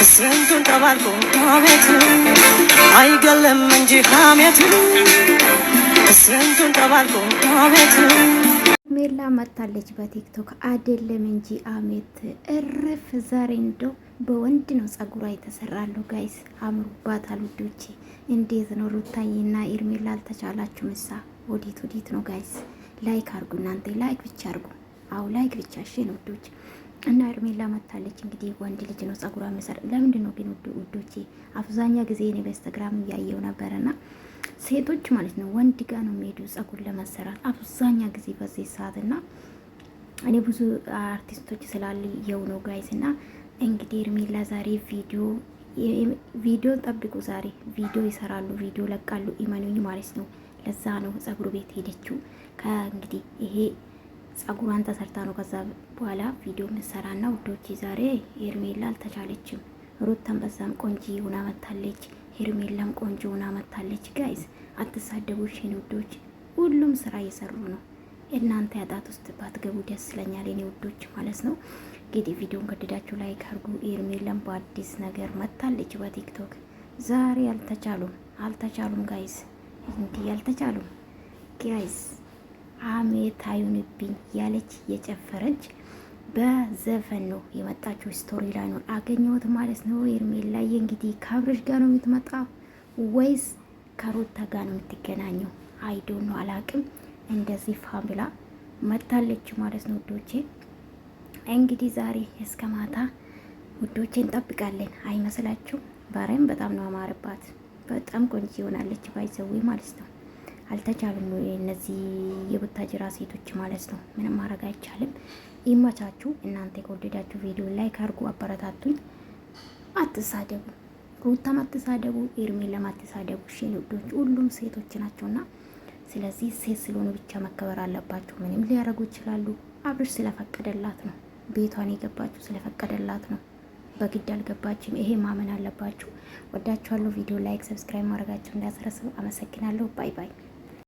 ስንቱን ተባልኩ አቤት አይገለም እንጂ ሐሜት ስንቱን ተባልኩ አቤት። ሜላ መታለች በቲክቶክ አይደለም እንጂ አሜት እርፍ። ዛሬ እንደው በወንድ ነው ጸጉሯ የተሰራለው። ጋይስ አምሩባታል ውዶቼ። እንዴት ነው ሩታዬና ኤርሜላ አልተቻላችሁ? ምሳ ወዴት ነው ጋይስ? ላይክ አርጉ እናንተ ላይክ ብቻ አርጉ። አው ላይክ ብቻ እሺ ነው ውዶቼ። እና ኤርሜላ መታለች እንግዲህ ወንድ ልጅ ነው ጸጉሯ መሰራ። ለምንድን ነው ግን ውዶቼ? አብዛኛ ጊዜ እኔ በኢንስታግራም እያየው ነበርና ሴቶች ማለት ነው ወንድ ጋር ነው የሚሄዱ ጸጉር ለመሰራት አብዛኛ ጊዜ በዚህ ሰዓት። እና እኔ ብዙ አርቲስቶች ስላሉ የው ነው ጋይስ። እና እንግዲህ ኤርሜላ ዛሬ ቪዲዮ ጠብቁ። ዛሬ ቪዲዮ ይሰራሉ፣ ቪዲዮ ለቃሉ። ኢማኑኝ ማለት ነው። ለዛ ነው ጸጉር ቤት ሄደችው። ከእንግዲህ ይሄ ጸጉሯን ተሰርታ ነው ከዛ በኋላ ቪዲዮ ምሰራና ውዶቼ። ዛሬ ኤርሜላ አልተቻለችም። ሩታን በዛም ቆንጂ ሆና መታለች። ሄርሜላም ቆንጆ ሆና መታለች። ጋይስ አትሳደቡ እሺ ውዶች። ሁሉም ስራ እየሰሩ ነው። እናንተ ያጣት ውስጥ ባትገቡ ደስ ይለኛል የኔ ውዶች ማለት ነው። እንግዲህ ቪዲዮን ከወደዳችሁ ላይክ አድርጉ። ሄርሜላም በአዲስ ነገር መታለች በቲክቶክ። ዛሬ አልተቻሉም ጋይስ፣ እንዲህ አልተቻሉም ጋይስ። አሜት አይሁንብኝ ያለች የጨፈረች በዘፈን ነው የመጣችው። ስቶሪ ላይ ነው አገኘሁት ማለት ነው። ኤርሜላዬ እንግዲህ ከአብርሽ ጋር ነው የምትመጣ ወይስ ከሩታ ጋር ነው የምትገናኘው? አይዶን ነው አላቅም። እንደዚህ ፋምላ መታለች ማለት ነው ውዶቼ። እንግዲህ ዛሬ እስከ ማታ ውዶቼ እንጠብቃለን። አይመስላችሁ? ባሬም በጣም ነው አማረባት። በጣም ቆንጆ ይሆናለች ባይዘዌ ማለት ነው። አልተቻሉም እነዚህ የቡታጅራ ሴቶች ማለት ነው። ምንም ማድረግ አይቻልም። ይመቻችሁ። እናንተ ከወደዳችሁ ቪዲዮ ላይክ አድርጉ፣ አበረታቱኝ። አትሳደቡ፣ ሩታም አትሳደቡ፣ ኤርሜላም አትሳደቡ። እሺ ውዶች፣ ሁሉም ሴቶች ናቸውና ስለዚህ ሴት ስለሆኑ ብቻ መከበር አለባቸው። ምንም ሊያደርጉ ይችላሉ። አብርሽ ስለፈቀደላት ነው ቤቷን የገባችሁ፣ ስለፈቀደላት ነው። በግድ አልገባችም። ይሄ ማመን አለባችሁ። ወዳችኋለሁ። ቪዲዮ ላይክ፣ ሰብስክራይብ ማድረጋችሁ እንዳትረሱ። አመሰግናለሁ። ባይ ባይ።